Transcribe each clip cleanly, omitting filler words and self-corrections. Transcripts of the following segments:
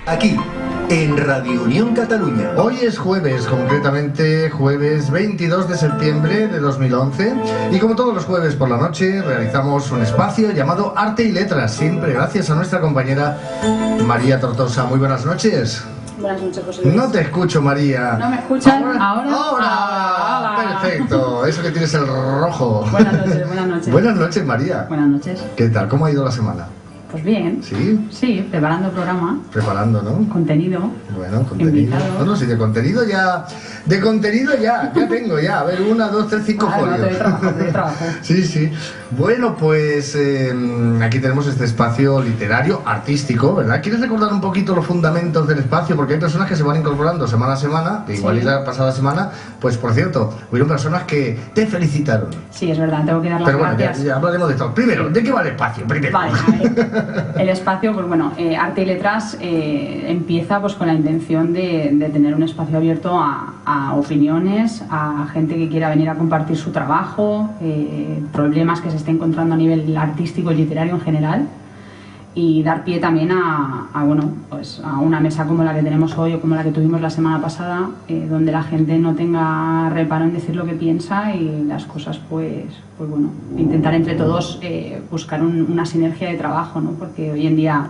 Aquí, en Radio Unión Cataluña. Hoy es jueves, concretamente jueves 22 de septiembre de 2011. Y como todos los jueves por la noche, realizamos un espacio llamado Arte y Letras, siempre gracias a nuestra compañera María Tortosa. Muy buenas noches. Buenas noches, José Luis. No te escucho, María. ¿No me escuchan? Ahora. Perfecto. Eso que tienes el rojo. Buenas noches, buenas noches. Buenas noches, María. Buenas noches. ¿Qué tal? ¿Cómo ha ido la semana? Pues bien. ¿Sí? Sí, preparando programa. Preparando, ¿no? Contenido. Bueno, contenido. Invitados. No, sí, de contenido ya. De contenido ya tengo ya. A ver, 1, 2, 3, 5 folios. De trabajo. Sí, sí. Bueno, pues aquí tenemos este espacio literario, artístico, ¿verdad? ¿Quieres recordar un poquito los fundamentos del espacio? Porque hay personas que se van incorporando semana a semana, igual Sí. y la pasada semana, pues por cierto, hubieron personas que te felicitaron. Sí, es verdad, tengo que dar las Pero bueno, gracias. ya hablaremos de esto. Primero, ¿de qué va el espacio? Primero. Vale, a ver. El espacio, pues bueno, Arte y Letras empieza pues con la intención de tener un espacio abierto a opiniones, a gente que quiera venir a compartir su trabajo, problemas que se esté encontrando a nivel artístico y literario en general, y dar pie también bueno, pues a una mesa como la que tenemos hoy o como la que tuvimos la semana pasada, donde la gente no tenga reparo en decir lo que piensa y las cosas pues bueno, intentar entre todos buscar una sinergia de trabajo, ¿no? Porque hoy en día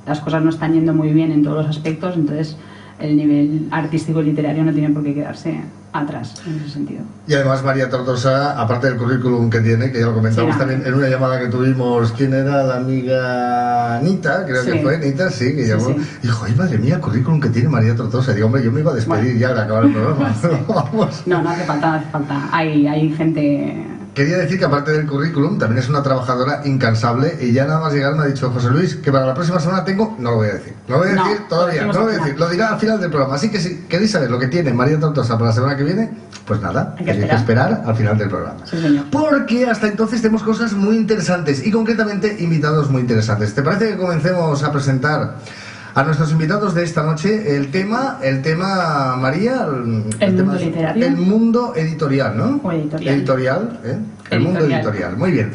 las cosas no están yendo muy bien en todos los aspectos, entonces el nivel artístico y literario no tiene por qué quedarse atrás en ese sentido. Y además María Tortosa, aparte del currículum que tiene, que ya lo comentamos Sí, también en una llamada que tuvimos, ¿quién era? La amiga Nita, creo Sí. que fue, Nita, sí, que llamó. Sí. Dijo, ay madre mía, el currículum que tiene María Tortosa. Digo, hombre, yo me iba a despedir ya de acabar el programa. Sí. Vamos. No hace falta, no hace falta. Hay gente... Quería decir que aparte del currículum, también es una trabajadora incansable y ya nada más llegar me ha dicho José Luis que para la próxima semana tengo, no lo voy a decir, no lo voy a decir todavía, no lo voy a decir, lo dirá al final del programa. Así que si queréis saber lo que tiene María Tortosa para la semana que viene, pues nada, Hay que tenéis que esperar al final del programa. Sí, señor. Porque hasta entonces tenemos cosas muy interesantes y concretamente invitados muy interesantes. ¿Te parece que comencemos a presentar a nuestros invitados de esta noche? El tema María, El mundo literario. El mundo editorial, ¿no? O editorial. Editorial, ¿eh? El mundo editorial, muy bien.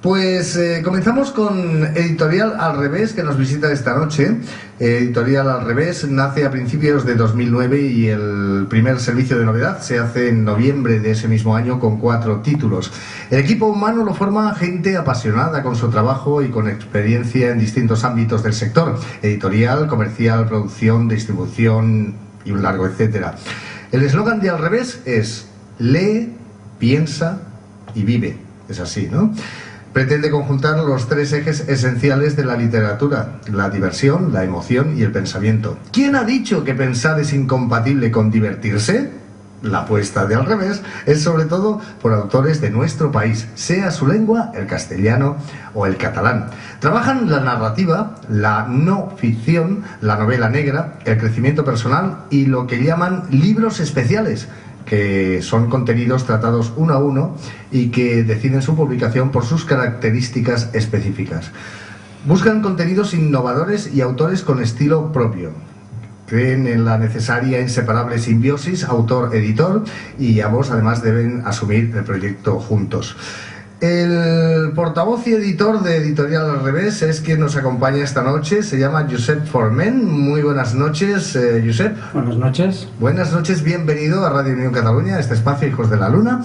Pues comenzamos con Editorial Al Revés, que nos visita esta noche. Editorial Al Revés nace a principios de 2009 y el primer servicio de novedad se hace en noviembre de ese mismo año con 4 títulos. El equipo humano lo forma gente apasionada con su trabajo y con experiencia en distintos ámbitos del sector: editorial, comercial, producción, distribución y un largo etcétera. El eslogan de Al Revés es: lee, piensa y vive. Es así, ¿no? Pretende conjuntar los 3 ejes esenciales de la literatura: la diversión, la emoción y el pensamiento. ¿Quién ha dicho que pensar es incompatible con divertirse? La apuesta de Al Revés es sobre todo por autores de nuestro país, sea su lengua el castellano o el catalán. Trabajan la narrativa, la no ficción, la novela negra, el crecimiento personal y lo que llaman libros especiales, que son contenidos tratados uno a uno y que deciden su publicación por sus características específicas. Buscan contenidos innovadores y autores con estilo propio. Creen en la necesaria e inseparable simbiosis autor-editor y ambos además deben asumir el proyecto juntos. El portavoz y editor de Editorial Al Revés es quien nos acompaña esta noche. Se llama Josep Forment. Muy buenas noches, Josep. Buenas noches. Buenas noches, bienvenido a Radio Unión Cataluña, a este espacio Hijos de la Luna.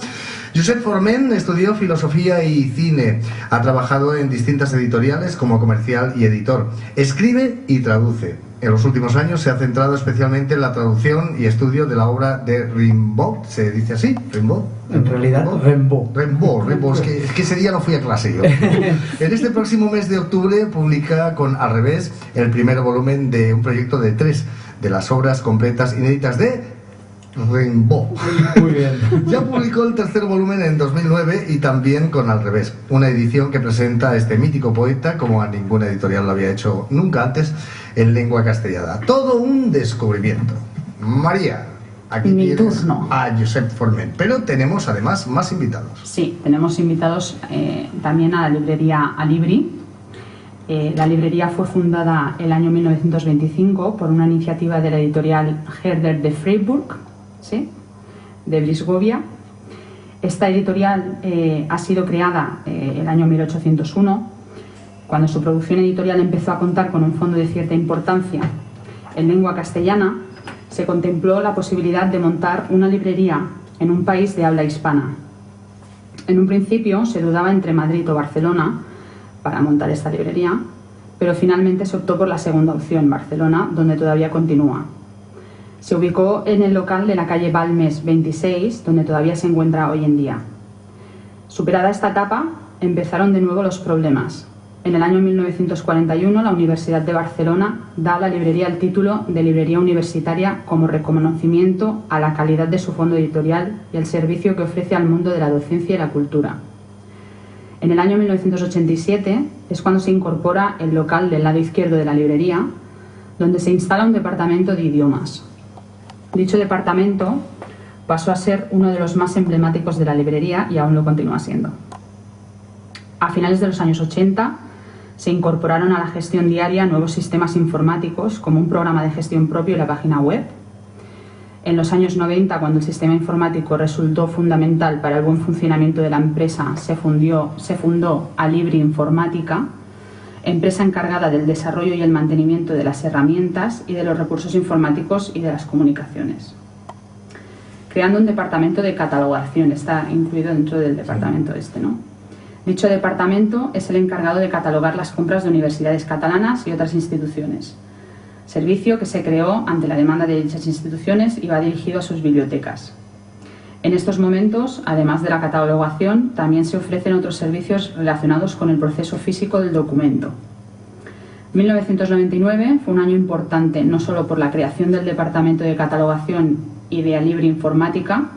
Josep Forment estudió filosofía y cine. Ha trabajado en distintas editoriales como comercial y editor. Escribe y traduce. En los últimos años se ha centrado especialmente en la traducción y estudio de la obra de Rimbaud. ¿Se dice así? ¿Rimbaud? En realidad, Rimbaud. Rimbaud. Es que ese día no fui a clase yo. En este próximo mes de octubre publica con Al Revés el primer volumen de un proyecto de 3 de las obras completas inéditas de Rimbaud. Muy bien. Ya publicó el 3er volumen en 2009 y también con Al Revés, una edición que presenta a este mítico poeta como a ninguna editorial lo había hecho nunca antes en lengua castellana. Todo un descubrimiento. María, aquí Mi tienes turno. a Josep Forment, pero tenemos además más invitados. Sí, tenemos invitados también a la librería Alibri. La librería fue fundada el año 1925 por una iniciativa de la editorial Herder de Freiburg, ¿sí?, de Brisgovia. Esta editorial ha sido creada el año 1801, cuando su producción editorial empezó a contar con un fondo de cierta importancia en lengua castellana, se contempló la posibilidad de montar una librería en un país de habla hispana. En un principio se dudaba entre Madrid o Barcelona para montar esta librería, pero finalmente se optó por la segunda opción, Barcelona, donde todavía continúa. Se ubicó en el local de la calle Balmes 26, donde todavía se encuentra hoy en día. Superada esta etapa, empezaron de nuevo los problemas. En el año 1941, la Universidad de Barcelona da a la librería el título de Librería Universitaria como reconocimiento a la calidad de su fondo editorial y el servicio que ofrece al mundo de la docencia y la cultura. En el año 1987 es cuando se incorpora el local del lado izquierdo de la librería, donde se instala un departamento de idiomas. Dicho departamento pasó a ser uno de los más emblemáticos de la librería y aún lo continúa siendo. A finales de los años 80 se incorporaron a la gestión diaria nuevos sistemas informáticos como un programa de gestión propio y la página web. En los años 90, cuando el sistema informático resultó fundamental para el buen funcionamiento de la empresa, se fundó Alibri Informática, empresa encargada del desarrollo y el mantenimiento de las herramientas y de los recursos informáticos y de las comunicaciones. Creando un departamento de catalogación, está incluido dentro del departamento ¿no? Dicho departamento es el encargado de catalogar las compras de universidades catalanas y otras instituciones, servicio que se creó ante la demanda de dichas instituciones y va dirigido a sus bibliotecas. En estos momentos, además de la catalogación, también se ofrecen otros servicios relacionados con el proceso físico del documento. 1999 fue un año importante no solo por la creación del Departamento de Catalogación y de Alibri Informática,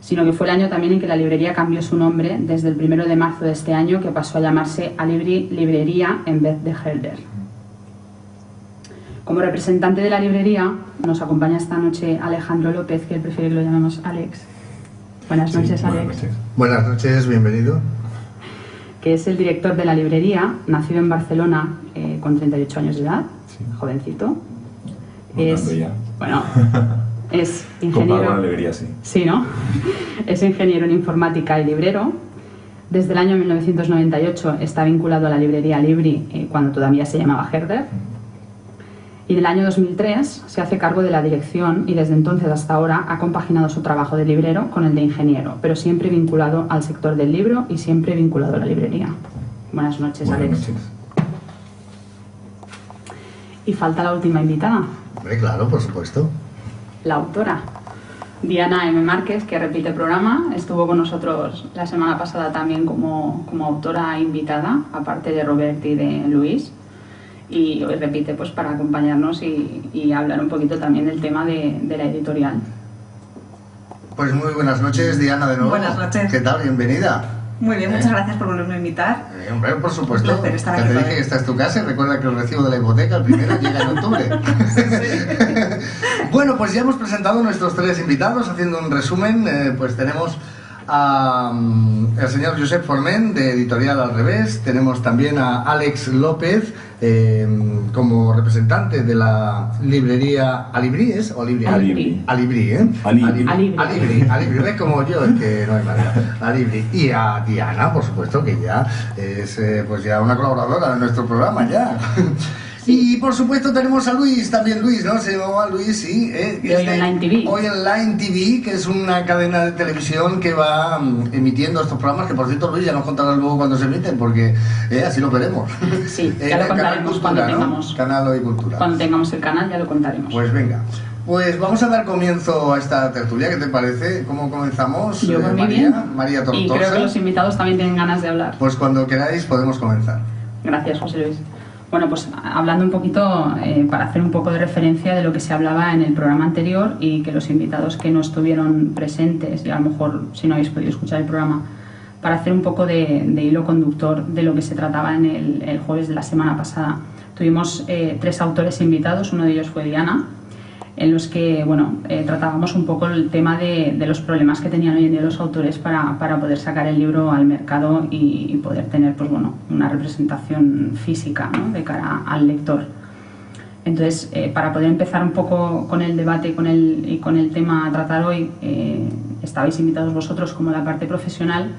sino que fue el año también en que la librería cambió su nombre desde el 1 de marzo de este año, que pasó a llamarse Alibri Librería en vez de Herder. Como representante de la librería nos acompaña esta noche Alejandro López, que él prefiere que lo llamemos Alex. Buenas noches, sí, Alex. Buenas noches. Buenas noches, bienvenido. Que es el director de la librería, nacido en Barcelona con 38 años de edad, sí. Jovencito. Es ingeniero. Comparado a la librería, sí. Sí, ¿no? Es ingeniero en informática y librero. Desde el año 1998 está vinculado a la librería Alibri, cuando todavía se llamaba Herder. Y en el año 2003 se hace cargo de la dirección y desde entonces hasta ahora ha compaginado su trabajo de librero con el de ingeniero, pero siempre vinculado al sector del libro y siempre vinculado a la librería. Buenas noches, Alex. Buenas noches. Y falta la última invitada. Hombre, claro, por supuesto. La autora, Diana M. Márquez, que repite programa, estuvo con nosotros la semana pasada también como autora invitada, aparte de Robert y de Luis. Y hoy repite pues para acompañarnos y hablar un poquito también del tema de la editorial. Pues muy buenas noches, Diana, de nuevo. Buenas noches. ¿Qué tal? Bienvenida. Muy bien, muchas gracias por volverme a invitar. Hombre, por supuesto. Un placer estar ya aquí te con dije él. que esta es tu casa y recuerda que el recibo de la hipoteca, el primero, llega en octubre. Bueno, pues ya hemos presentado nuestros tres invitados. Haciendo un resumen, pues tenemos al señor Josep Forment, de Editorial Al Revés. Tenemos también a Alex López, como representante de la librería Alibri, ¿es? ¿O Alibri? Alibri, ¿eh? Alibri, ¿ves? Como yo, es que no hay manera. Alibri. Y a Diana, por supuesto, que ya es pues ya una colaboradora de nuestro programa, ya. Y por supuesto tenemos a Luis, también Luis, ¿no? Se llamaba Luis, sí. De Hoy Online TV. Hoy Online TV, que es una cadena de televisión que va emitiendo estos programas, que por cierto, Luis, ya nos contarás luego cuando se emiten, porque así lo veremos. Sí, ya lo contaremos Cultura, cuando ¿no? tengamos. Canal Hoy Cultura. Cuando tengamos el canal ya lo contaremos. Pues venga. Pues vamos a dar comienzo a esta tertulia, ¿qué te parece? ¿Cómo comenzamos? Yo muy María, bien. María Tortosa. Y creo que los invitados también tienen ganas de hablar. Pues cuando queráis podemos comenzar. Gracias, José Luis. Bueno, pues hablando un poquito, para hacer un poco de referencia de lo que se hablaba en el programa anterior y que los invitados que no estuvieron presentes, y a lo mejor si no habéis podido escuchar el programa, para hacer un poco de hilo conductor de lo que se trataba en el jueves de la semana pasada. Tuvimos 3 autores invitados, uno de ellos fue Diana, en los que tratábamos un poco el tema de los problemas que tenían hoy en día los autores para poder sacar el libro al mercado y poder tener una representación física, ¿no?, de cara al lector. Entonces, para poder empezar un poco con el debate y con el tema a tratar hoy, estabais invitados vosotros como la parte profesional,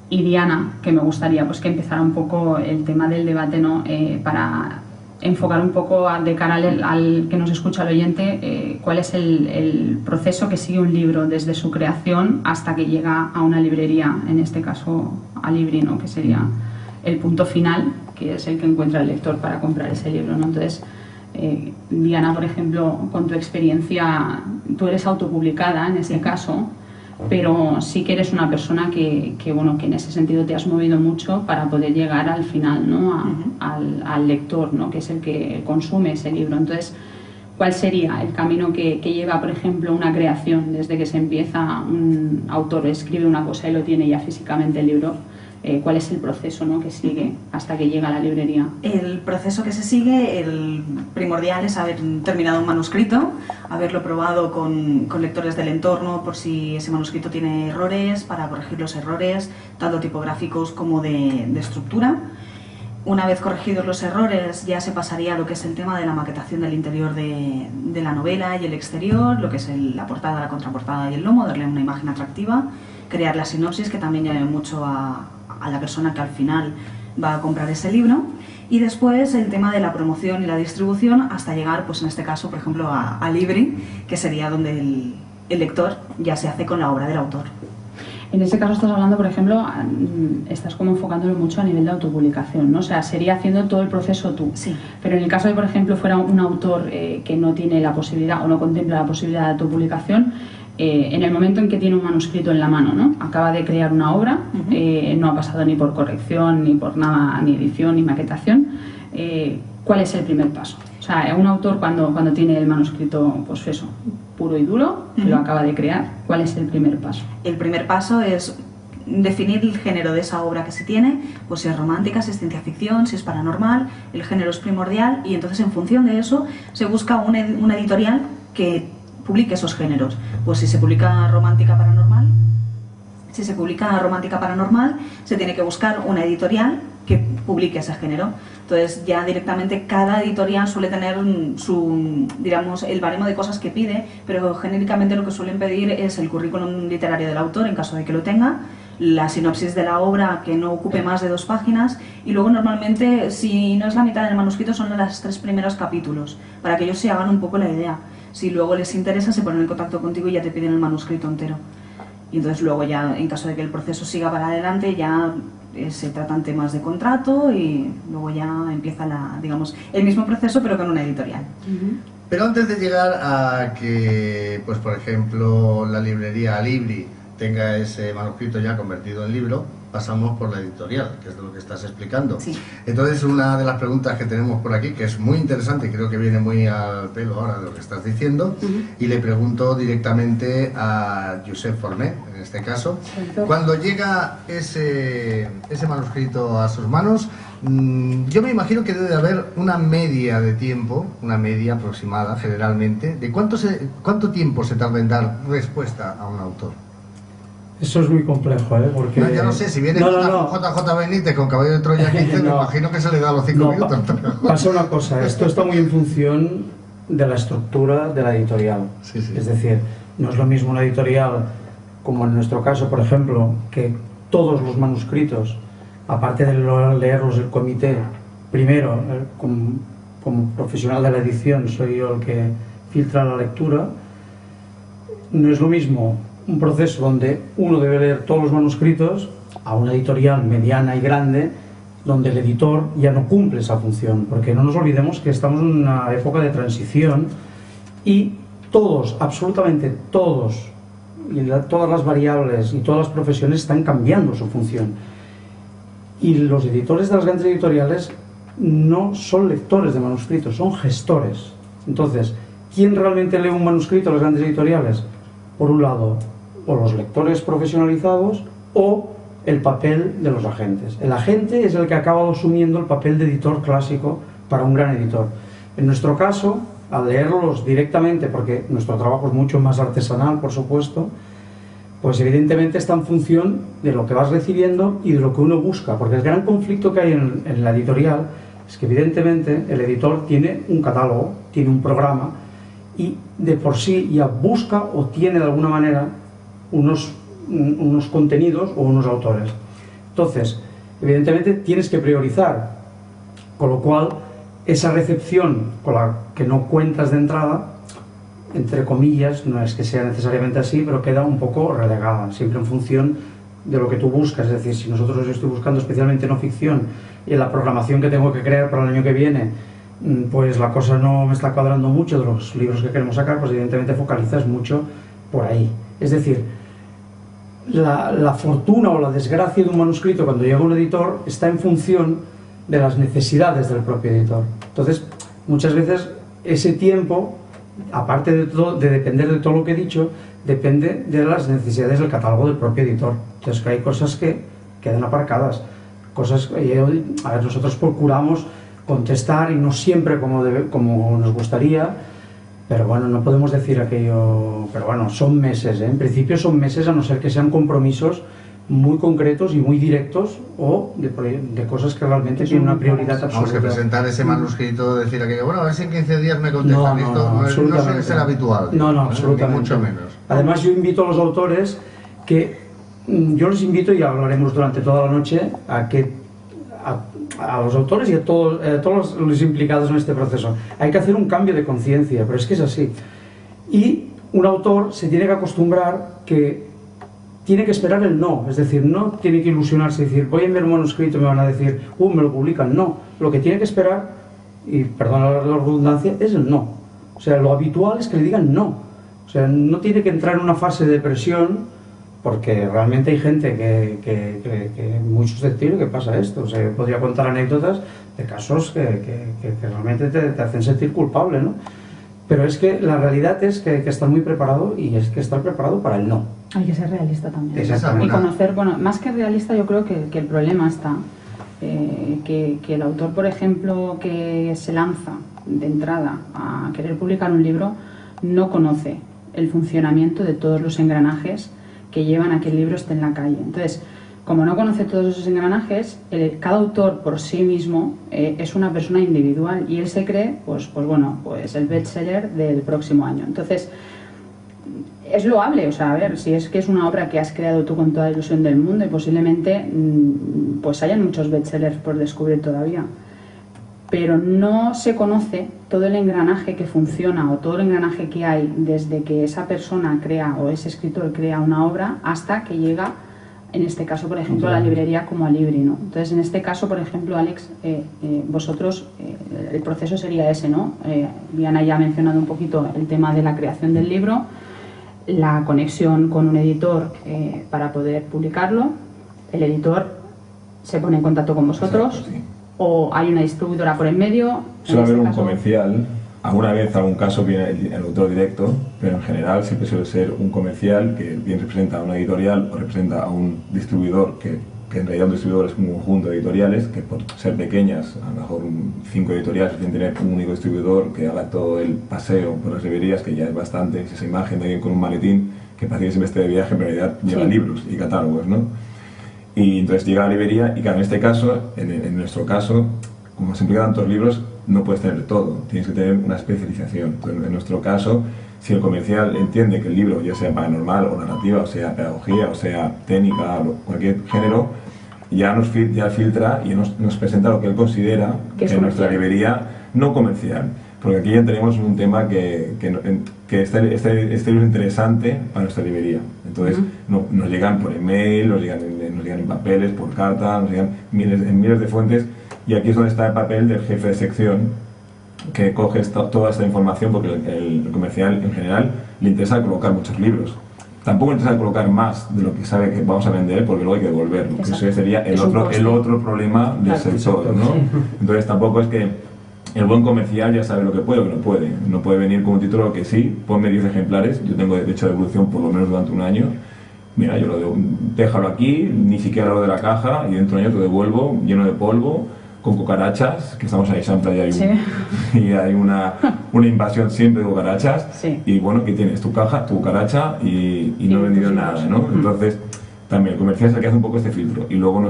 y Diana, que me gustaría pues que empezara un poco el tema del debate, ¿no?, para enfocar un poco de cara al que nos escucha, el oyente, cuál es el proceso que sigue un libro desde su creación hasta que llega a una librería, en este caso a Libri, ¿no? Que sería el punto final, que es el que encuentra el lector para comprar ese libro, ¿no? Entonces, Diana, por ejemplo, con tu experiencia, tú eres autopublicada en ese caso, pero sí que eres una persona que en ese sentido te has movido mucho para poder llegar al final, ¿no? Al lector, ¿no? Que es el que consume ese libro. Entonces, ¿cuál sería el camino que lleva, por ejemplo, una creación desde que se empieza, un autor escribe una cosa y lo tiene ya físicamente el libro? ¿Cuál es el proceso, ¿no? que sigue hasta que llega a la librería? El proceso que se sigue, el primordial es haber terminado un manuscrito, haberlo probado con lectores del entorno por si ese manuscrito tiene errores, para corregir los errores, tanto tipográficos como de estructura. Una vez corregidos los errores, ya se pasaría a lo que es el tema de la maquetación del interior de la novela y el exterior, lo que es la portada, la contraportada y el lomo, darle una imagen atractiva, crear la sinopsis, que también llame mucho a la persona que al final va a comprar ese libro, y después el tema de la promoción y la distribución hasta llegar, pues en este caso, por ejemplo, a Libri, que sería donde el lector ya se hace con la obra del autor. En este caso estás hablando, por ejemplo, estás como enfocándolo mucho a nivel de autopublicación, ¿no? O sea, sería haciendo todo el proceso tú. Sí. Pero en el caso de, por ejemplo, fuera un autor que no tiene la posibilidad o no contempla la posibilidad de autopublicación, en el momento en que tiene un manuscrito en la mano, ¿no? Acaba de crear una obra, no ha pasado ni por corrección, ni por nada, ni edición, ni maquetación, ¿cuál es el primer paso? O sea, un autor cuando tiene el manuscrito, pues eso, puro y duro, lo acaba de crear, ¿cuál es el primer paso? El primer paso es definir el género de esa obra que se tiene, pues si es romántica, si es ciencia ficción, si es paranormal, el género es primordial, y entonces en función de eso se busca una editorial que publique esos géneros. Pues si se publica romántica paranormal, se tiene que buscar una editorial que publique ese género. Entonces ya directamente cada editorial suele tener digamos, el baremo de cosas que pide, pero genéricamente lo que suelen pedir es el currículum literario del autor, en caso de que lo tenga, la sinopsis de la obra que no ocupe más de 2 páginas, y luego normalmente, si no es la mitad del manuscrito, son los 3 primeros capítulos, para que ellos se hagan un poco la idea. Si luego les interesa, se ponen en contacto contigo y ya te piden el manuscrito entero. Y entonces luego ya, en caso de que el proceso siga para adelante, ya se tratan temas de contrato y luego ya empieza digamos, el mismo proceso pero con una editorial. Pero antes de llegar a que, pues por ejemplo, la librería Libri tenga ese manuscrito ya convertido en libro, pasamos por la editorial, que es de lo que estás explicando. Sí. Entonces, una de las preguntas que tenemos por aquí, que es muy interesante y creo que viene muy al pelo ahora de lo que estás diciendo, y le pregunto directamente a Josep Forné, en este caso, cuando llega ese manuscrito a sus manos, yo me imagino que debe de haber una media de tiempo, una media aproximada generalmente, de cuánto tiempo se tarda en dar respuesta a un autor. Eso es muy complejo, porque... No, ya no sé, si viene JJ Benítez con Caballo de Troya 15, me imagino que se le da los 5 minutos. Pasa una cosa, esto está muy en función de la estructura de la editorial. Sí, sí. Es decir, no es lo mismo una editorial, como en nuestro caso, por ejemplo, que todos los manuscritos, aparte de leerlos el comité, primero, como profesional de la edición, soy yo el que filtra la lectura. No es lo mismo un proceso donde uno debe leer todos los manuscritos a una editorial mediana y grande, donde el editor ya no cumple esa función, porque no nos olvidemos que estamos en una época de transición y todos, absolutamente todos, y todas las variables y todas las profesiones están cambiando su función. Y los editores de las grandes editoriales no son lectores de manuscritos, son gestores. Entonces, ¿quién realmente lee un manuscrito a las grandes editoriales? Por un lado, o los lectores profesionalizados o el papel de los agentes. El agente es el que acaba asumiendo el papel de editor clásico para un gran editor. En nuestro caso, al leerlos directamente, porque nuestro trabajo es mucho más artesanal, por supuesto, pues evidentemente está en función de lo que vas recibiendo y de lo que uno busca, porque el gran conflicto que hay en la editorial es que evidentemente el editor tiene un catálogo, tiene un programa, y de por sí ya busca o tiene de alguna manera unos contenidos o unos autores. Entonces, evidentemente tienes que priorizar, con lo cual esa recepción con la que no cuentas de entrada, entre comillas, no es que sea necesariamente así, pero queda un poco relegada, siempre en función de lo que tú buscas. Es decir, si yo estoy buscando especialmente no ficción y en la programación que tengo que crear para el año que viene, pues la cosa no me está cuadrando mucho de los libros que queremos sacar, pues evidentemente focalizas mucho por ahí. Es decir, la fortuna o la desgracia de un manuscrito cuando llega a un editor está en función de las necesidades del propio editor. Entonces, muchas veces ese tiempo, aparte de depender de todo lo que he dicho, depende de las necesidades del catálogo del propio editor. Entonces, que hay cosas que quedan aparcadas, cosas que, a ver, nosotros procuramos contestar y no siempre como nos gustaría, pero bueno, no podemos decir aquello, pero bueno, son meses, ¿eh? En principio son meses, a no ser que sean compromisos muy concretos y muy directos o de cosas que realmente tienen una prioridad absoluta. Vamos, que presentar ese manuscrito, decir aquello, bueno, a ver si en 15 días me contestan. No, no suele ser habitual. No, absolutamente. Ni mucho menos. Además, yo invito a los autores yo les invito, y hablaremos durante toda la noche, a los autores y a todos los implicados en este proceso. Hay que hacer un cambio de conciencia, pero es que es así. Y un autor se tiene que acostumbrar que tiene que esperar el no, es decir, no tiene que ilusionarse y decir, voy a enviar un manuscrito y me van a decir, me lo publican. No, lo que tiene que esperar, y perdona la redundancia, es el no. O sea, lo habitual es que le digan no. O sea, no tiene que entrar en una fase de depresión, porque realmente hay gente que muy susceptible que pasa esto. O sea, podría contar anécdotas de casos que realmente te hacen sentir culpable, ¿no? Pero es que la realidad es que hay que estar muy preparado, y es que estar preparado para el no. Hay que ser realista también. Exactamente. Y conocer, bueno, más que realista, yo creo que el problema está que el autor, por ejemplo, que se lanza de entrada a querer publicar un libro, no conoce el funcionamiento de todos los engranajes que llevan a que el libro esté en la calle. Entonces, como no conoce todos esos engranajes, cada autor por sí mismo es una persona individual, y él se cree, pues el bestseller del próximo año. Entonces, es loable, o sea, a ver, si es que es una obra que has creado tú con toda la ilusión del mundo, y posiblemente pues hayan muchos bestsellers por descubrir todavía, pero no se conoce todo el engranaje que funciona, o todo el engranaje que hay desde que esa persona crea, o ese escritor crea una obra, hasta que llega, en este caso, por ejemplo, a la librería como a Libri, ¿no? Entonces, en este caso, por ejemplo, Alex, vosotros, el proceso sería ese, ¿no? Diana ya ha mencionado un poquito el tema de la creación del libro, la conexión con un editor para poder publicarlo, el editor se pone en contacto con vosotros. Exacto, sí. O hay una distribuidora por en medio. Suele haber un comercial, alguna vez, algún caso viene el autor directo, pero en general siempre suele ser un comercial que bien representa a una editorial o representa a un distribuidor, que en realidad un distribuidor es un conjunto de editoriales que, por ser pequeñas, a lo mejor 5 editoriales pueden tener un único distribuidor que haga todo el paseo por las librerías, que ya es bastante. Esa imagen de alguien con un maletín que parece que siempre esté de viaje, pero en realidad lleva libros y catálogos, ¿no? Y entonces llega a la librería, y claro, en este caso, en nuestro caso, como se implican tantos libros, no puedes tener todo, tienes que tener una especialización. Entonces, en nuestro caso, si el comercial entiende que el libro, ya sea paranormal o narrativa, o sea pedagogía, o sea técnica, o cualquier género, ya filtra y nos presenta lo que él considera que en nuestra librería no comercial. Porque aquí ya tenemos un tema que este libro es interesante para nuestra librería. Entonces nos llegan por email, nos llegan en papeles, por carta, nos llegan en miles de fuentes, y aquí es donde está el papel del jefe de sección, que coge toda esta información, porque el comercial en general le interesa colocar muchos libros. Tampoco le interesa colocar más de lo que sabe que vamos a vender, porque luego hay que devolverlo. Que eso sería el otro problema del sector, ¿no? Entonces tampoco es que el buen comercial ya sabe lo que puede o que no puede. No puede venir con un título que sí, ponme 10 ejemplares, yo tengo derecho de devolución por lo menos durante un año. Mira, yo déjalo aquí, ni siquiera lo de la caja, y dentro de un año te devuelvo lleno de polvo, con cucarachas, que estamos ahí Santa, y hay una invasión siempre de cucarachas. Sí. Y bueno, ¿qué tienes? Tu caja, tu cucaracha, y no he vendido nada, ¿no? Entonces, también el comercial es el que hace un poco este filtro. Y luego en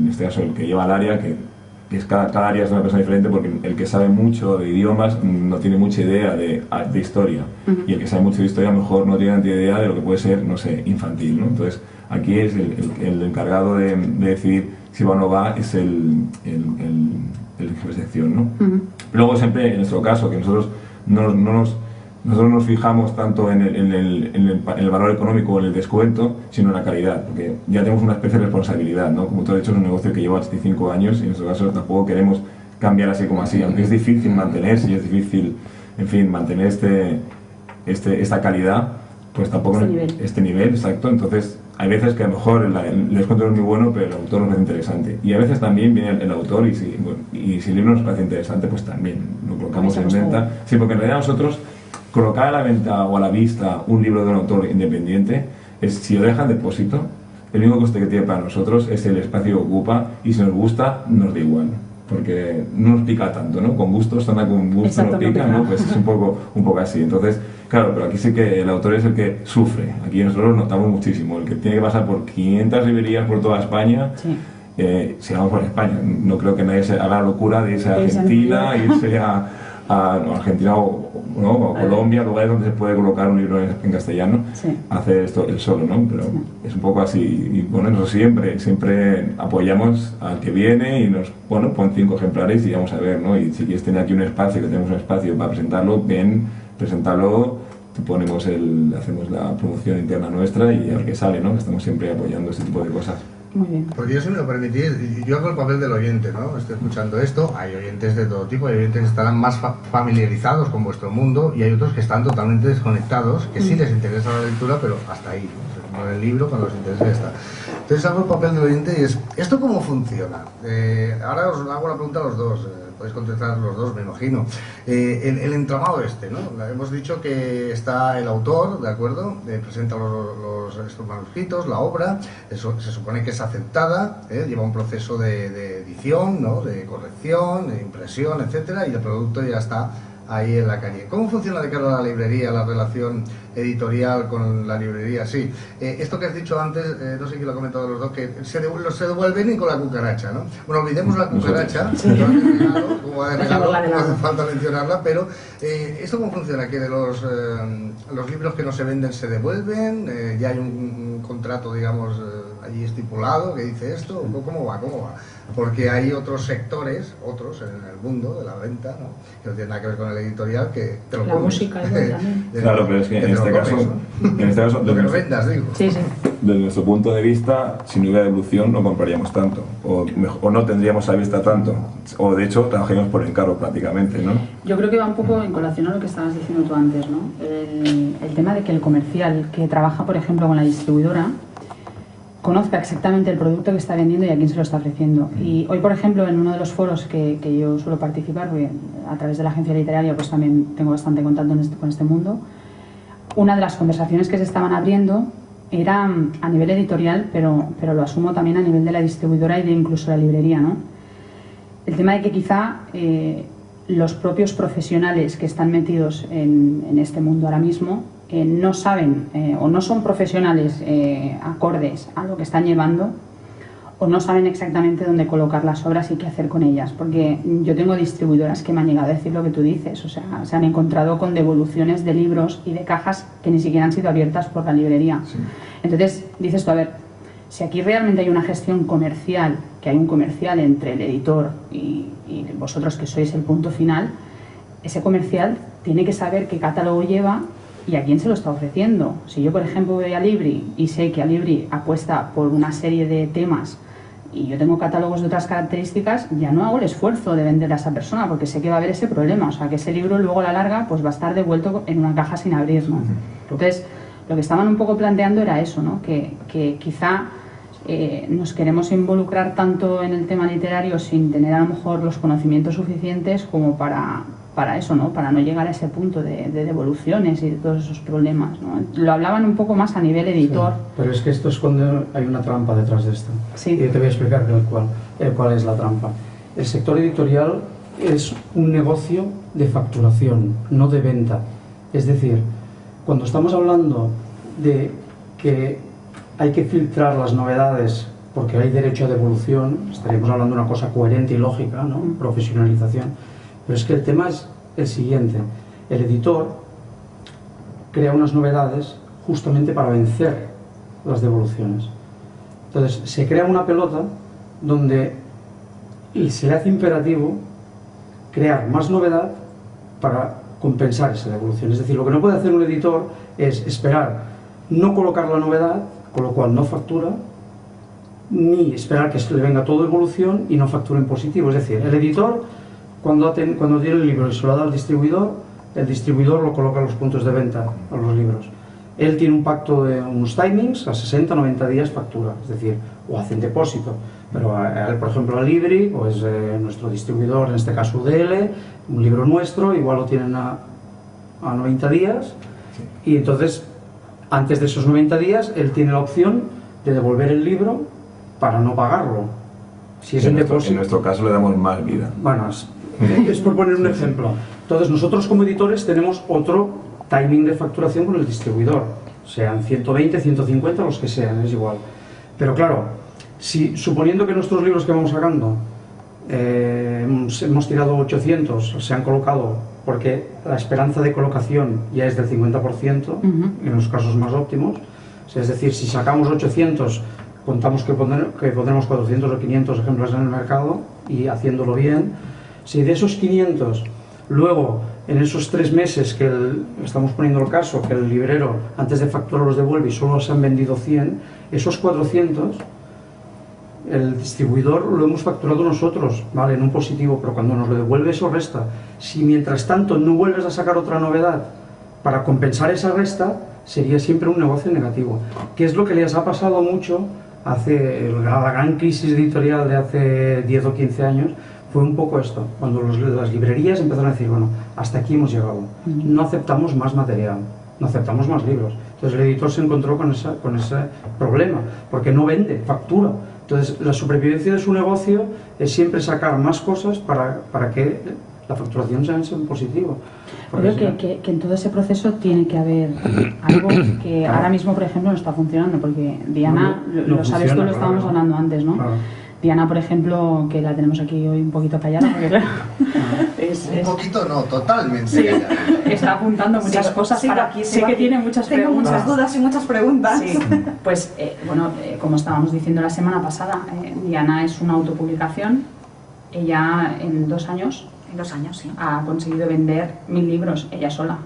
este caso, el que lleva el área, que es cada área es una persona diferente, porque el que sabe mucho de idiomas no tiene mucha idea de historia, y el que sabe mucho de historia a lo mejor no tiene tanta idea de lo que puede ser, no sé, infantil, ¿no? Entonces aquí es el encargado de decidir si va o no va, es el el jefe de sección, ¿no? Luego siempre, en nuestro caso, que nosotros no nos fijamos tanto en el valor económico o en el descuento, sino en la calidad, porque ya tenemos una especie de responsabilidad, ¿no? Como tú has dicho, es un negocio que lleva 25 años y en nuestro caso tampoco queremos cambiar así como así, aunque es difícil mantenerse y es difícil, en fin, mantener esta calidad, pues tampoco este nivel, exacto. Entonces hay veces que a lo mejor el descuento no es muy bueno, pero el autor nos parece interesante, y a veces también viene el autor y si el libro nos parece interesante, pues también lo colocamos en venta. Sí, porque en realidad nosotros colocar a la venta o a la vista un libro de un autor independiente, si lo deja en depósito, el único coste que tiene para nosotros es el espacio que ocupa, y si nos gusta, nos da igual, porque no nos pica tanto, ¿no? Con gusto, zona con gusto no pica, ¿no? Pues es un poco así. Entonces, claro, pero aquí sí que el autor es el que sufre. Aquí nosotros lo notamos muchísimo, el que tiene que pasar por 500 librerías por toda España. Sí. Si vamos por España, no creo que nadie se haga la locura de irse a Argentina, irse a Argentina o Colombia, lugares donde se puede colocar un libro en castellano, hacer esto él solo, ¿no? Pero es un poco así, y bueno, nosotros siempre apoyamos al que viene y nos, bueno, pon 5 ejemplares y vamos a ver, ¿no? Y si quieres tener aquí un espacio, que tenemos un espacio para presentarlo, ven, presentarlo, hacemos la promoción interna nuestra y a ver qué sale, ¿no? Estamos siempre apoyando este tipo de cosas. Muy bien. Porque yo, si me lo permitís, yo hago el papel del oyente, ¿no? Estoy escuchando esto, hay oyentes de todo tipo, hay oyentes que estarán más familiarizados con vuestro mundo y hay otros que están totalmente desconectados, que sí les interesa la lectura, pero hasta ahí, ¿no? No el libro, cuando les interesa esta. Entonces hago el papel del oyente y es, ¿esto cómo funciona? Ahora os hago la pregunta a los dos, podéis contestar los dos, me imagino. El entramado ¿no? Hemos dicho que está el autor, ¿de acuerdo? Presenta estos manuscritos, la obra, eso se supone que es aceptada, lleva un proceso de edición, ¿no? De corrección, de impresión, etcétera, y el producto ya está ahí en la calle. ¿Cómo funciona de cara a la librería, la relación editorial con la librería? Sí, esto que has dicho antes, no sé quién lo ha comentado los dos, que se devuelven y con la cucaracha, ¿no? Bueno, olvidemos la cucaracha, como ha desvelado, no hace falta mencionarla, pero ¿esto cómo funciona? Que de los libros que no se venden se devuelven, ya hay un contrato, digamos, allí estipulado que dice esto, ¿cómo va? Porque hay otros sectores, en el mundo de la venta, ¿no? Que no tienen nada que ver con el editorial, que te lo comes. La música también. Claro, pero es que en este caso, lo que no vendas, digo. Sí. Desde nuestro punto de vista, si no hubiera devolución no compraríamos tanto, o no tendríamos a vista tanto, o de hecho trabajaríamos por encargo prácticamente, ¿no? Yo creo que va un poco en colación a lo que estabas diciendo tú antes, ¿no? El tema de que el comercial que trabaja, por ejemplo, con la distribuidora, conozca exactamente el producto que está vendiendo y a quién se lo está ofreciendo. Y hoy, por ejemplo, en uno de los foros que yo suelo participar, porque a través de la agencia literaria pues también tengo bastante contacto con este mundo, una de las conversaciones que se estaban abriendo era a nivel editorial, pero lo asumo también a nivel de la distribuidora y de incluso la librería, ¿no? El tema de que quizá los propios profesionales que están metidos en este mundo ahora mismo no saben o no son profesionales acordes a lo que están llevando, o no saben exactamente dónde colocar las obras y qué hacer con ellas, porque yo tengo distribuidoras que me han llegado a decir lo que tú dices, o sea, se han encontrado con devoluciones de libros y de cajas que ni siquiera han sido abiertas por la librería. Sí. Entonces dices tú, a ver, si aquí realmente hay una gestión comercial, que hay un comercial entre el editor y vosotros que sois el punto final, ese comercial tiene que saber qué catálogo lleva y a quién se lo está ofreciendo. Si yo, por ejemplo, voy a Libri y sé que a Libri apuesta por una serie de temas y yo tengo catálogos de otras características, ya no hago el esfuerzo de vender a esa persona porque sé que va a haber ese problema, o sea, que ese libro luego a la larga pues va a estar devuelto en una caja sin abrir, ¿no? Entonces, lo que estaban un poco planteando era eso, ¿no? Que quizá nos queremos involucrar tanto en el tema literario sin tener a lo mejor los conocimientos suficientes como para eso, ¿no? Para no llegar a ese punto de devoluciones y de todos esos problemas, ¿no? Lo hablaban un poco más a nivel editor. Sí, pero es que esto es cuando hay una trampa detrás de esto. Sí. Y yo te voy a explicar cuál es la trampa. El sector editorial es un negocio de facturación, no de venta. Es decir, cuando estamos hablando de que hay que filtrar las novedades porque hay derecho a devolución, estaríamos hablando de una cosa coherente y lógica, ¿no? Profesionalización. Pero es que el tema es el siguiente: el editor crea unas novedades justamente para vencer las devoluciones. Entonces se crea una pelota donde se le hace imperativo crear más novedad para compensar esa devolución. Es decir, lo que no puede hacer un editor es esperar, no colocar la novedad, con lo cual no factura, ni esperar que le venga todo evolución y no factura en positivo. Es decir, el editor, cuando tiene el libro y se lo da al distribuidor, el distribuidor lo coloca a los puntos de venta, a los libros. Él tiene un pacto de unos timings, a 60, 90 días factura, es decir, o hacen depósito. Pero por ejemplo, a Libri, pues nuestro distribuidor, en este caso UDL, un libro nuestro, igual lo tienen a 90 días, y entonces, antes de esos 90 días, él tiene la opción de devolver el libro para no pagarlo. Si es en depósito. En nuestro caso le damos más vida. Bueno, es por poner un ejemplo. Entonces, nosotros como editores tenemos otro timing de facturación con el distribuidor, sean 120, 150, los que sean, es igual. Pero claro, si suponiendo que nuestros libros que vamos sacando hemos tirado 800, se han colocado porque la esperanza de colocación ya es del 50% en los casos más óptimos, es decir, si sacamos 800, contamos que pondremos 400 o 500 ejemplares en el mercado, y haciéndolo bien, si de esos 500 luego en esos 3 meses que estamos poniendo el caso, que el librero antes de facturar los devuelve y solo se han vendido 100, esos 400 el distribuidor lo hemos facturado nosotros, ¿vale? En un positivo, pero cuando nos lo devuelve eso resta. Si mientras tanto no vuelves a sacar otra novedad para compensar esa resta, sería siempre un negocio negativo, que es lo que les ha pasado mucho la gran crisis editorial de hace 10 o 15 años. Fue un poco esto, cuando las librerías empezaron a decir, bueno, hasta aquí hemos llegado, no aceptamos más material, no aceptamos más libros. Entonces el editor se encontró con ese problema, porque no vende, factura. Entonces la supervivencia de su negocio es siempre sacar más cosas para que la facturación sea en positivo. Creo que en todo ese proceso tiene que haber algo que ahora mismo, por ejemplo, no está funcionando, porque Diana, lo sabes tú, lo estábamos hablando antes, ¿no? Claro. Diana, por ejemplo, que la tenemos aquí hoy un poquito callada, porque claro, un poquito no, totalmente sí, callada. Está apuntando muchas cosas sé que tiene muchas Tengo preguntas. muchas dudas y muchas preguntas. Sí, pues como estábamos diciendo la semana pasada, Diana es una autopublicación. Ella en 2 años, sí, ha conseguido vender 1000 libros ella sola.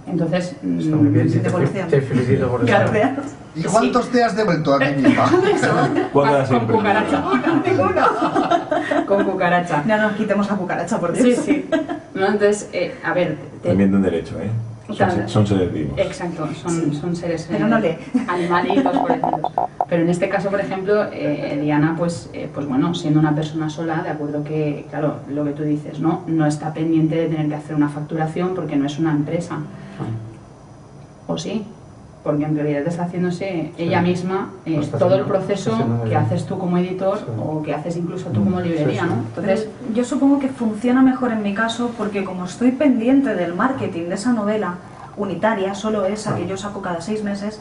Entonces, está muy bien, te felicito por eso. Gracias. ¿Y cuántos te has devuelto a ti misma? Con cucaracha. Con cucaracha. No, quitemos la cucaracha, por Dios. Sí. No, entonces, a ver... También tienen derecho, ¿eh? Son seres vivos. Exacto, son seres pero no lee. Animalitos, pobrecitos. Pero en este caso, por ejemplo, Diana, pues bueno, siendo una persona sola, de acuerdo que, claro, lo que tú dices, no está pendiente de tener que hacer una facturación porque no es una empresa. ¿O sí? Porque en realidad está haciéndose ella misma todo el proceso que haces tú como editor o que haces incluso tú como librería, ¿no? Entonces, yo supongo que funciona mejor en mi caso porque como estoy pendiente del marketing de esa novela unitaria, solo esa que yo saco cada 6 meses,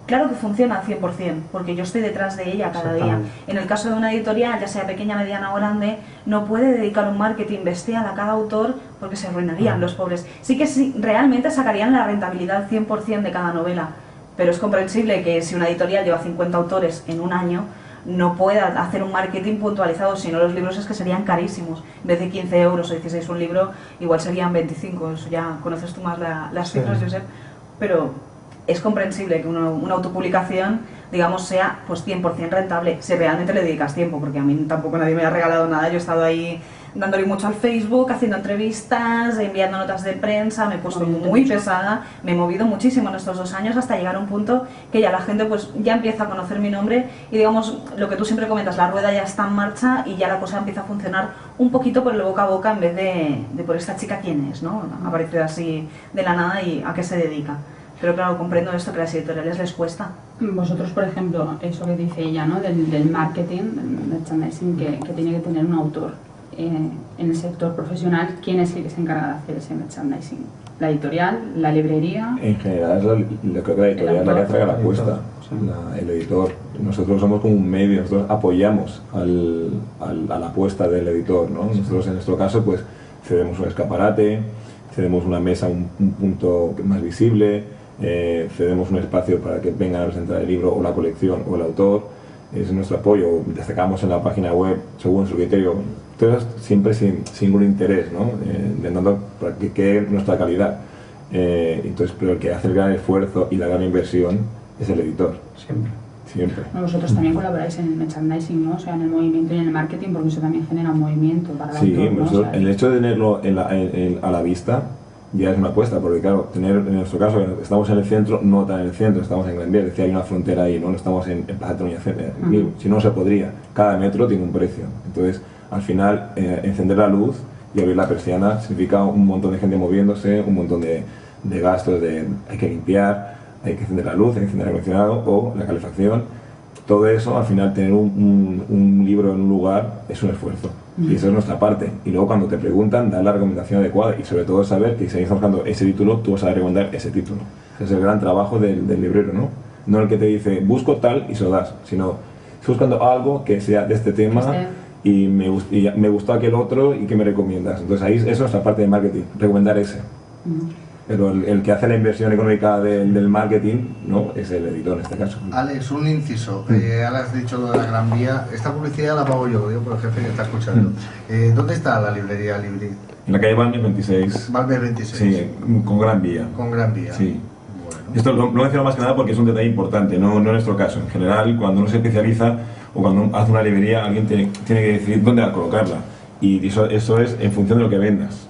claro que funciona al 100%, porque yo estoy detrás de ella cada día. En el caso de una editorial, ya sea pequeña, mediana o grande, no puede dedicar un marketing bestial a cada autor porque se arruinarían los pobres. Sí que realmente sacarían la rentabilidad 100% de cada novela, pero es comprensible que si una editorial lleva 50 autores en un año, no pueda hacer un marketing puntualizado, si no los libros es que serían carísimos. En vez de 15 euros o 16 un libro, igual serían 25, eso ya conoces tú más las cifras, Josep, pero es comprensible que una autopublicación, digamos, sea pues 100% rentable, si realmente le dedicas tiempo, porque a mí tampoco nadie me ha regalado nada, yo he estado ahí dándole mucho al Facebook, haciendo entrevistas, enviando notas de prensa, me he puesto muy pesada, me he movido muchísimo en estos 2 años hasta llegar a un punto que ya la gente pues ya empieza a conocer mi nombre y digamos, lo que tú siempre comentas, la rueda ya está en marcha y ya la cosa empieza a funcionar un poquito por el boca a boca en vez de por esta chica quién es, ¿no? Ha aparecido así de la nada y a qué se dedica. Pero claro, comprendo esto que a las editoriales les cuesta. Vosotros, por ejemplo, eso que dice ella, ¿no? Del marketing, del merchandising que tiene que tener un autor. En el sector profesional, ¿quién es el que se encarga de hacer ese merchandising? ¿La editorial? ¿La librería? En general, lo que la editorial es la que hace la apuesta, el editor. Nosotros somos como un medio, nosotros apoyamos a la apuesta del editor, ¿no? Nosotros en nuestro caso pues cedemos un escaparate, cedemos una mesa, un punto más visible, cedemos un espacio para que vengan a presentar el libro o la colección o el autor. Es nuestro apoyo, destacamos en la página web según su criterio Entonces, siempre sin un interés, ¿no? Intentando que nuestra calidad. Entonces, pero el que hace el gran esfuerzo y la gran inversión es el editor. Siempre. Vosotros también colaboráis en el merchandising, ¿no? O sea, en el movimiento y en el marketing, porque eso también genera un movimiento para el autor, ¿no? Sí, el hecho de tenerlo a la vista ya es una apuesta, porque claro, en nuestro caso, estamos en el centro, no tan en el centro, estamos en Gran Vía, es decir, hay una frontera ahí, no estamos en Plaza Cataluña, si no se podría, cada metro tiene un precio, entonces al final encender la luz y abrir la persiana significa un montón de gente moviéndose, un montón de gastos, hay que limpiar, hay que encender la luz, hay que encender el acondicionado o la calefacción, todo eso, al final tener un libro en un lugar es un esfuerzo. Y eso es nuestra parte. Y luego cuando te preguntan, dar la recomendación adecuada y sobre todo saber que si estás buscando ese título, tú vas a recomendar ese título. Ese es el gran trabajo del librero, ¿no? No el que te dice, busco tal y se lo das, sino estoy buscando algo que sea de este tema y me gustó aquel otro y que me recomiendas. Entonces ahí eso es nuestra parte de marketing, recomendar ese. Pero el que hace la inversión económica del marketing, ¿no? Es el editor en este caso. Alex, un inciso. Ahora has dicho lo de la Gran Vía. Esta publicidad la pago yo, digo por el jefe que está escuchando. ¿Dónde está la librería Libri? En la calle Balmes 26. Balmes 26. Sí, con Gran Vía. Con Gran Vía. Sí. Bueno. Esto lo menciono más que nada porque es un detalle importante, no en nuestro caso. En general, cuando uno se especializa o cuando hace una librería, alguien tiene que decidir dónde va a colocarla. Y eso es en función de lo que vendas.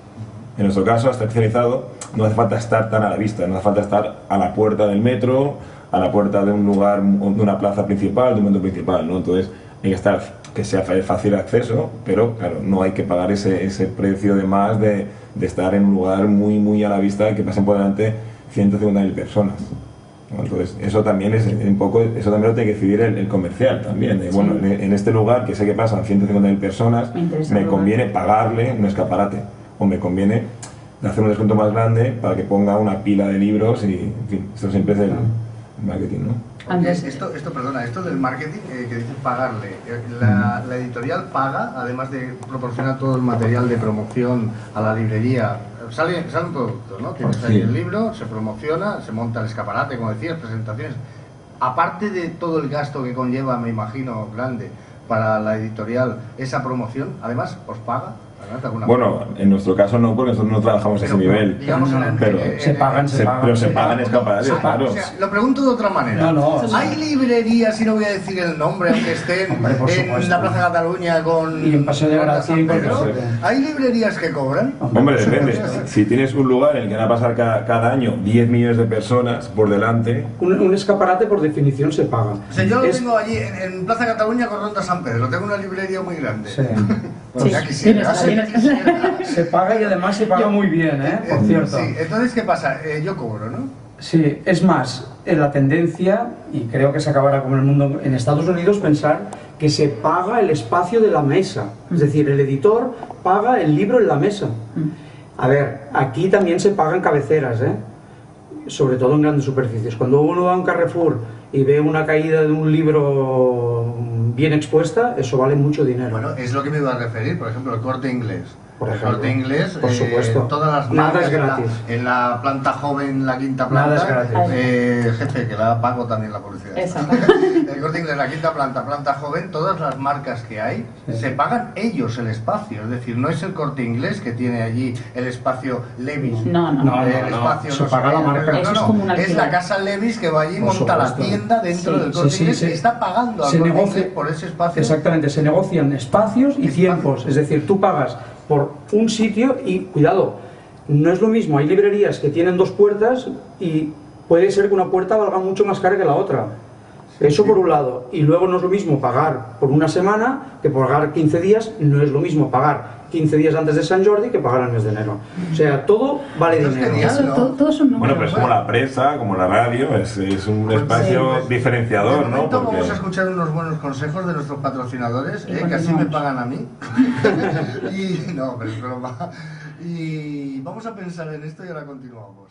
En nuestro caso, está especializado, no hace falta estar tan a la vista, no hace falta estar a la puerta del metro, a la puerta de un lugar, de una plaza principal, de un metro principal, ¿no? Entonces, hay que estar, que sea fácil acceso, pero claro, no hay que pagar ese precio de más de estar en un lugar muy a la vista, que pasen por delante 150.000 personas. ¿No? Entonces, eso también es un poco, eso también lo tiene que decidir el comercial también. Bueno, en este lugar que sé que pasan 150.000 personas, me conviene pagarle un escaparate. O me conviene hacer un descuento más grande para que ponga una pila de libros y, en fin, esto siempre es el marketing, ¿no? Esto del marketing que dices pagarle, la editorial paga, además de proporcionar todo el material de promoción a la librería, sale un producto, ¿no? Tienes ahí el libro, se promociona, se monta el escaparate, como decías, presentaciones. Aparte de todo el gasto que conlleva, me imagino, grande, para la editorial, esa promoción, además, ¿os paga? Bueno, en nuestro caso no, porque nosotros no trabajamos a ese nivel. Digamos, pero se pagan escaparates, claro. O sea, lo pregunto de otra manera. ¿Hay librerías, y no voy a decir el nombre, aunque estén en la Plaza Cataluña y en Paseo de Gracia y ¿hay librerías que cobran? Hombre, depende. Si tienes un lugar en el que van a pasar cada año 10 millones de personas por delante... Un escaparate, por definición, se paga. O sea, yo lo tengo allí en Plaza Cataluña con Ronda San Pedro. Tengo una librería muy grande. Sí. Ya quisiera. Se paga y además se paga muy bien, por cierto. Sí, entonces, ¿qué pasa? Yo cobro, ¿no? Sí, es más, la tendencia, y creo que se acabará como en el mundo, en Estados Unidos, pensar que se paga el espacio de la mesa. Es decir, el editor paga el libro en la mesa. A ver, aquí también se pagan cabeceras, sobre todo en grandes superficies. Cuando uno va a un Carrefour y ve una caída de un libro bien expuesta, eso vale mucho dinero. Bueno, es lo que me iba a referir, por ejemplo, el Corte Inglés. Por ejemplo, el Corte Inglés, por supuesto. Todas las nada marcas es gratis. En la planta joven, la quinta planta. Nada es gratis. Jefe, que la pago también la publicidad. Exacto. El Corte Inglés, la quinta planta joven, todas las marcas que hay, se pagan ellos el espacio. Es decir, no es el Corte Inglés que tiene allí el espacio Levi's. No. El espacio se paga la marca. Es la casa Levi's que va allí y monta la tienda dentro del Corte Inglés y está pagando al Corte Inglés por ese espacio. Exactamente, se negocian espacios y tiempos. Es decir, tú pagas por un sitio y, cuidado, no es lo mismo. Hay librerías que tienen 2 puertas y puede ser que una puerta valga mucho más cara que la otra. Eso por un lado. Y luego no es lo mismo pagar por una semana que pagar 15 días. No es lo mismo pagar 15 días antes de San Jordi que pagar el mes de enero. O sea, todo vale dinero. Todo son números. Bueno, pero es como la prensa, como la radio, es un espacio diferenciador, ¿no? Porque... Vamos a escuchar unos buenos consejos de nuestros patrocinadores, que así me pagan a mí. Y no, pero es broma. Y vamos a pensar en esto y ahora continuamos.